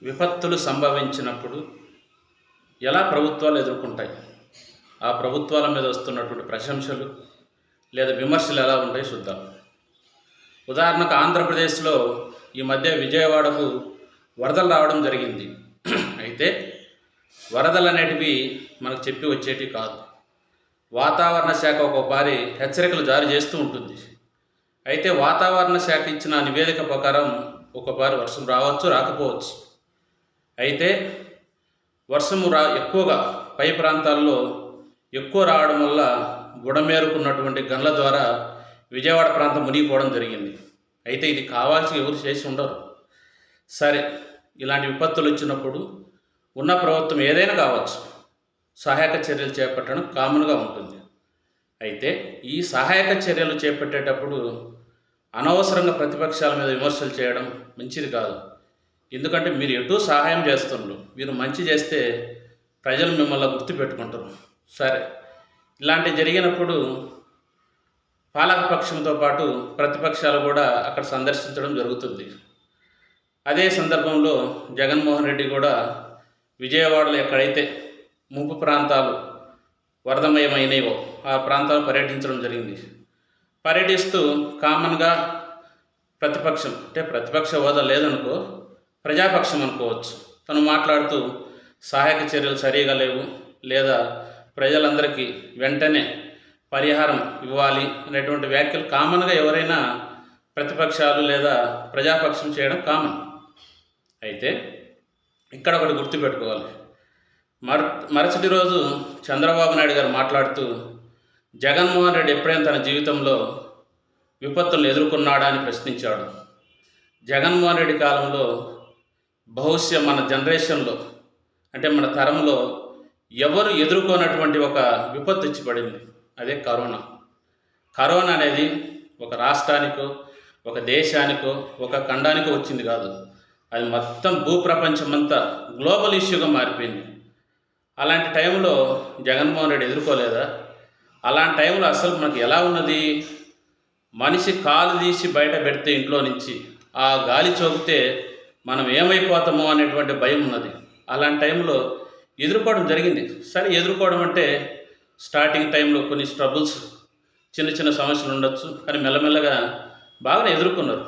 విపత్తులు సంభవించినప్పుడు ఎలా ప్రభుత్వాలు ఎదుర్కొంటాయి? ఆ ప్రభుత్వాల మీద వస్తున్నటువంటి ప్రశంసలు లేదా విమర్శలు ఎలా ఉంటాయి చూద్దాం. ఉదాహరణకు ఆంధ్రప్రదేశ్లో ఈ మధ్య విజయవాడకు వరదలు రావడం జరిగింది. అయితే వరదలు అనేటివి మనకు చెప్పి వచ్చేటివి కాదు. వాతావరణ శాఖ ఒక్కొక్కసారి హెచ్చరికలు జారీ చేస్తూ ఉంటుంది. అయితే వాతావరణ శాఖ ఇచ్చిన నివేదిక ప్రకారం ఒక్కొక్కసారి వర్షం రావచ్చు, రాకపోవచ్చు. అయితే వర్షము ఎక్కువగా పై ప్రాంతాల్లో ఎక్కువ రావడం వల్ల బుడమేరుకున్నటువంటి గన్ల ద్వారా విజయవాడ ప్రాంతం మునిగిపోవడం జరిగింది. అయితే ఇది కావాల్సి ఎవరు చేసి ఉండరు. సరే, ఇలాంటి విపత్తులు వచ్చినప్పుడు ఉన్న ప్రభుత్వం ఏదైనా కావచ్చు, సహాయక చర్యలు చేపట్టడం కామన్గా ఉంటుంది. అయితే ఈ సహాయక చర్యలు చేపట్టేటప్పుడు అనవసరంగా ప్రతిపక్షాల మీద విమర్శలు చేయడం మంచిది కాదు. ఎందుకంటే మీరు ఎటూ సహాయం చేస్తున్నారు, మీరు మంచి చేస్తే ప్రజలు మిమ్మల్ని గుర్తుపెట్టుకుంటారు. సరే, ఇలాంటివి జరిగినప్పుడు పాలకపక్షంతో పాటు ప్రతిపక్షాలు కూడా అక్కడ సందర్శించడం జరుగుతుంది. అదే సందర్భంలో జగన్మోహన్ రెడ్డి కూడా విజయవాడలో ఎక్కడైతే ముంపు ప్రాంతాలు వరదమయమైనవో ఆ ప్రాంతాలు పర్యటించడం జరిగింది. పర్యటిస్తూ కామన్గా ప్రతిపక్షం అంటే ప్రతిపక్ష హోదా లేదనుకో, ప్రజాపక్షం అనుకోవచ్చు, తను మాట్లాడుతూ సహాయక చర్యలు సరిగా లేవు, లేదా ప్రజలందరికీ వెంటనే పరిహారం ఇవ్వాలి అనేటువంటి వ్యాఖ్యలు కామన్గా ఎవరైనా ప్రతిపక్షాలు లేదా ప్రజాపక్షం చేయడం కామన్. అయితే ఇక్కడ ఒకటి గుర్తుపెట్టుకోవాలి. మరుసటి రోజు చంద్రబాబు నాయుడు గారు మాట్లాడుతూ జగన్మోహన్ రెడ్డి ఎప్పుడైనా తన జీవితంలో విపత్తులను ఎదుర్కొన్నాడా అని ప్రశ్నించాడు. జగన్మోహన్ రెడ్డి కాలంలో బహుశా మన జనరేషన్లో అంటే మన తరంలో ఎవరు ఎదుర్కొన్నటువంటి ఒక విపత్తు వచ్చి పడింది, అదే కరోనా. కరోనా అనేది ఒక రాష్ట్రానికో ఒక దేశానికో ఒక ఖండానికో వచ్చింది కాదు, అది మొత్తం భూప్రపంచమంతా గ్లోబల్ ఇష్యూగా మారిపోయింది. అలాంటి టైంలో జగన్మోహన్ రెడ్డి ఎదుర్కోలేదా? అలాంటి టైంలో అసలు మనకు ఎలా ఉన్నది? మనిషి కాలు తీసి బయట పెడితే ఇంట్లో నుంచి ఆ గాలి చోకితే మనం ఏమైపోతామో అనేటువంటి భయం ఉన్నది. అలాంటి టైంలో ఎదుర్కోవడం జరిగింది. సరే, ఎదుర్కోవడం అంటే స్టార్టింగ్ టైంలో కొన్ని స్ట్రబుల్స్, చిన్న చిన్న సమస్యలు ఉండొచ్చు, కానీ మెల్లమెల్లగా బాగానే ఎదుర్కొన్నారు.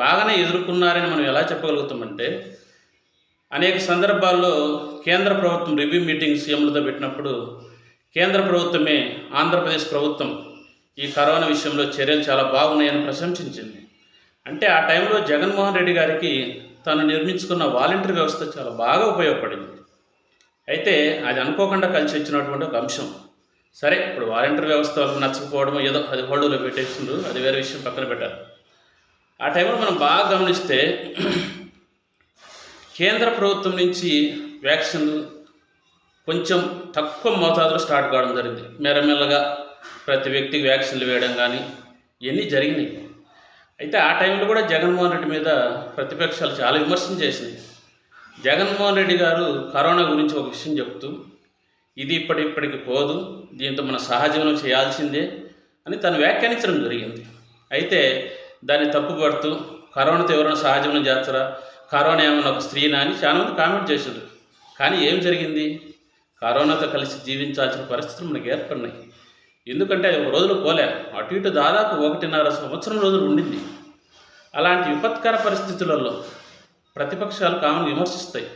బాగానే ఎదుర్కొన్నారని మనం ఎలా చెప్పగలుగుతామంటే, అనేక సందర్భాల్లో కేంద్ర ప్రభుత్వం రివ్యూ మీటింగ్ సీఎంలతో పెట్టినప్పుడు కేంద్ర ప్రభుత్వమే ఆంధ్రప్రదేశ్ ప్రభుత్వం ఈ కరోనా విషయంలో చర్యలు చాలా బాగున్నాయని ప్రశంసించింది. అంటే ఆ టైంలో జగన్మోహన్ రెడ్డి గారికి తను నిర్మించుకున్న వాలంటీర్ వ్యవస్థ చాలా బాగా ఉపయోగపడింది. అయితే అది అనుకోకుండా కలిసి వచ్చినటువంటి ఒక అంశం. సరే, ఇప్పుడు వాలంటీర్ వ్యవస్థ వాళ్ళకి నచ్చకపోవడం ఏదో అది హోల్డ్లో పెట్టేసిండ్రు, అది వేరే విషయం పక్కన పెట్టారు. ఆ టైంలో మనం బాగా గమనిస్తే కేంద్ర ప్రభుత్వం నుంచి వ్యాక్సిన్లు కొంచెం తక్కువ మోతాదులో స్టార్ట్ కావడం జరిగింది. మెల్లమెల్లగా ప్రతి వ్యక్తికి వ్యాక్సిన్లు వేయడం కానీ ఇవన్నీ జరిగినాయి. అయితే ఆ టైంలో కూడా జగన్మోహన్ రెడ్డి మీద ప్రతిపక్షాలు చాలా విమర్శలు చేసినాయి. జగన్మోహన్ రెడ్డి గారు కరోనా గురించి ఒక విషయం చెప్తూ, ఇది ఇప్పటికి పోదు, దీంతో మన సహజీవనం చేయాల్సిందే అని తను వ్యాఖ్యానించడం జరిగింది. అయితే దాన్ని తప్పుపడుతూ కరోనాతో ఎవరైనా సహజీవనం చేస్తారా, కరోనా ఏమన్నా ఒక స్త్రీనా అని చాలామంది కామెంట్ చేశారు. కానీ ఏం జరిగింది? కరోనాతో కలిసి జీవించాల్సిన పరిస్థితులు మనకు ఏర్పడినాయి. ఎందుకంటే అది ఒక రోజులు పోలే, అటు ఇటు దాదాపు 1.5 సంవత్సరం రోజులు ఉండింది. అలాంటి విపత్కర పరిస్థితులలో ప్రతిపక్షాలు కామన్ విమర్శిస్తాయి.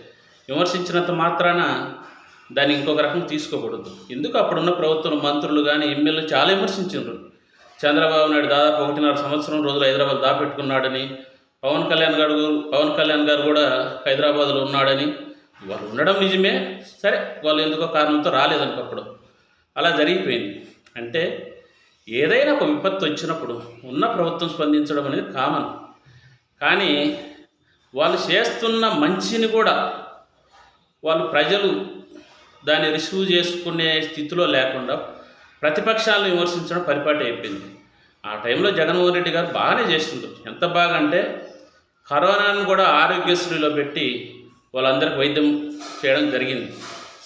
విమర్శించినంత మాత్రాన దాన్ని ఇంకొక రకం తీసుకోకూడదు. ఎందుకు అప్పుడున్న ప్రభుత్వం మంత్రులు కానీ ఎమ్మెల్యేలు చాలా విమర్శించారు. చంద్రబాబు నాయుడు దాదాపు 1.5 సంవత్సరం రోజులు హైదరాబాద్ దాపెట్టుకున్నాడని, పవన్ కళ్యాణ్ గారు కూడా హైదరాబాద్లో ఉన్నాడని. వాళ్ళు ఉండడం నిజమే, సరే వాళ్ళు ఎందుకో కారణంతో రాలేదనుకప్పుడు అలా జరిగిపోయింది. అంటే ఏదైనా ఒక విపత్తు వచ్చినప్పుడు ఉన్న ప్రభుత్వం స్పందించడం అనేది కామన్. కానీ వాళ్ళు చేస్తున్న మంచిని కూడా ప్రజలు దాన్ని రిసీవ్ చేసుకునే స్థితిలో లేకుండా ప్రతిపక్షాలను విమర్శించడం పరిపాటి అయిపోయింది. ఆ టైంలో జగన్మోహన్ రెడ్డి గారు బాగానే చేస్తుంటారు. ఎంత బాగా అంటే కరోనాను కూడా ఆరోగ్యశ్రీలో పెట్టి వాళ్ళందరికీ వైద్యం చేయడం జరిగింది.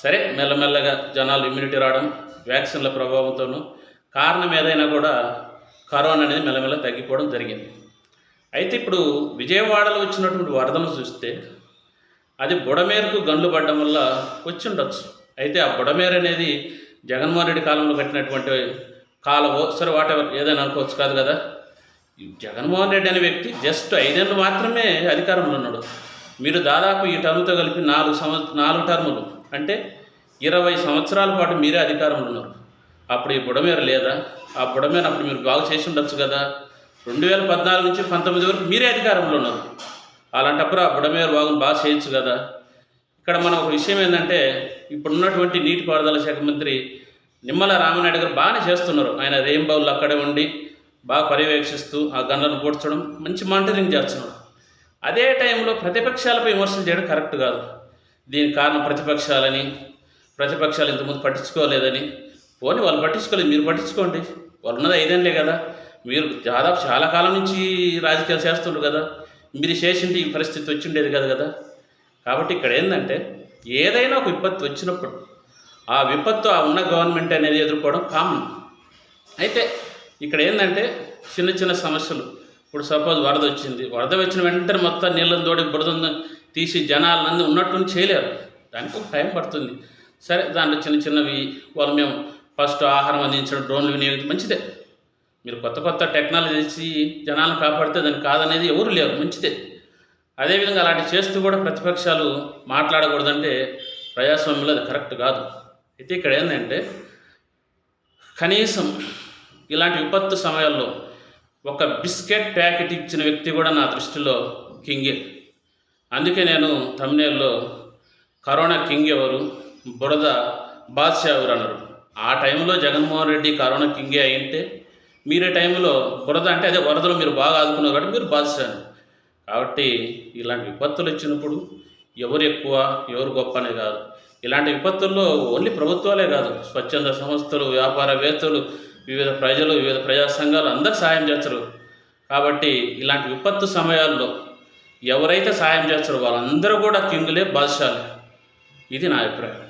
సరే, మెల్లమెల్లగా జనాలు ఇమ్యూనిటీ రావడం, వ్యాక్సిన్ల ప్రభావంతోనూ కారణం ఏదైనా కూడా కరోనా అనేది మెల్లమెల్ల తగ్గిపోవడం జరిగింది. అయితే ఇప్పుడు విజయవాడలో వచ్చినటువంటి వరదను చూస్తే అది బుడమేరుకు గండ్లు పడ్డం వల్ల వచ్చి ఉండొచ్చు. అయితే ఆ బుడమేరు అనేది జగన్మోహన్ రెడ్డి కాలంలో కట్టినటువంటి కాలవో సరే వాటెవర్ ఏదైనా అనుకోవచ్చు కాదు కదా. ఈ జగన్మోహన్ రెడ్డి అనే వ్యక్తి జస్ట్ 5 ఏళ్ళు మాత్రమే అధికారంలో ఉన్నాడు. మీరు దాదాపు ఈ టర్మ్తో కలిపి 4 టర్ములు అంటే 20 సంవత్సరాల పాటు మీరే అధికారంలో ఉన్నారు. అప్పుడు ఈ బుడమేరు లేదా? ఆ బుడమేరు అప్పుడు మీరు బాగు చేసి ఉండొచ్చు కదా. 2014 నుంచి 19 వరకు మీరే అధికారంలో ఉన్నారు. అలాంటప్పుడు ఆ బుడమేరు బాగా చేయొచ్చు కదా. ఇక్కడ మనం ఒక విషయం ఏంటంటే, ఇప్పుడున్నటువంటి నీటిపారుదల శాఖ మంత్రి నిమ్మల రామనాయుడు గారు బాగానే చేస్తున్నారు. ఆయన రెయిన్బౌల్లో అక్కడే ఉండి బాగా పర్యవేక్షిస్తూ ఆ గన్లను పూడ్చడం, మంచి మానిటరింగ్ చేస్తున్నారు. అదే టైంలో ప్రతిపక్షాలపై విమర్శలు చేయడం కరెక్ట్ కాదు. దీనికి కారణం ప్రతిపక్షాలు ఇంతకుముందు పట్టించుకోలేదని. పోనీ వాళ్ళు పట్టించుకోలేదు, మీరు పట్టించుకోండి. వాళ్ళు ఉన్నది 5 ఏళ్ళే కదా. మీరు దాదాపు చాలా కాలం నుంచి రాజకీయాలు చేస్తుండ్రు కదా. మీరు చేసింటే ఈ పరిస్థితి వచ్చిండేది కదా. కాబట్టి ఇక్కడ ఏంటంటే, ఏదైనా ఒక విపత్తు వచ్చినప్పుడు ఆ విపత్తు ఆ ఉన్న గవర్నమెంట్ అనేది ఎదుర్కోవడం కామన్. అయితే ఇక్కడ ఏంటంటే చిన్న సమస్యలు. ఇప్పుడు సపోజ్ వరద వచ్చిన వెంటనే మొత్తం నీళ్ళని తోడి బురదను తీసి జనాలన్నీ ఉన్నట్టు చేయలేరు. దానికి ఒక టైం పడుతుంది. సరే, దాంట్లో చిన్నవి వాళ్ళు మేము ఫస్ట్ ఆహారం అందించడం, డ్రోన్లు వినియోగించడం మంచిదే. మీరు కొత్త టెక్నాలజీ జనాలను కాపాడితే దానికి కాదనేది ఎవరు లేరు, మంచిదే. అదేవిధంగా అలాంటి చేస్తూ కూడా ప్రతిపక్షాలు మాట్లాడకూడదంటే ప్రజాస్వామ్యంలో అది కరెక్ట్ కాదు. అయితే ఇక్కడ ఏంటంటే, కనీసం ఇలాంటి విపత్తు సమయాల్లో ఒక బిస్కెట్ ప్యాకెట్ ఇచ్చిన వ్యక్తి కూడా నా దృష్టిలో కింగే. అందుకే నేను తమిళలో కరోనా కింగ్ ఎవరు, బురద బాద్షా ఎవరు అన్నారు. ఆ టైంలో జగన్మోహన్ రెడ్డి కరోనా కింగే అయింటే, మీరే టైంలో బురద అంటే అదే వరదలో మీరు బాగా ఆదుకున్నారు కాబట్టి మీరు బాద్షా. కాబట్టి ఇలాంటి విపత్తులు వచ్చినప్పుడు ఎవరు ఎక్కువ ఎవరు గొప్ప అనే కాదు. ఇలాంటి విపత్తుల్లో ఓన్లీ ప్రభుత్వాలే కాదు, స్వచ్ఛంద సంస్థలు, వ్యాపారవేత్తలు, వివిధ ప్రజలు, వివిధ ప్రజా సంఘాలు అందరూ సాయం చేస్తారు. కాబట్టి ఇలాంటి విపత్తు సమయాల్లో ఎవరైతే సాయం చేస్తారో వాళ్ళందరూ కూడా కింగులే, బాద్షాలే. ఇది నా అభిప్రాయం.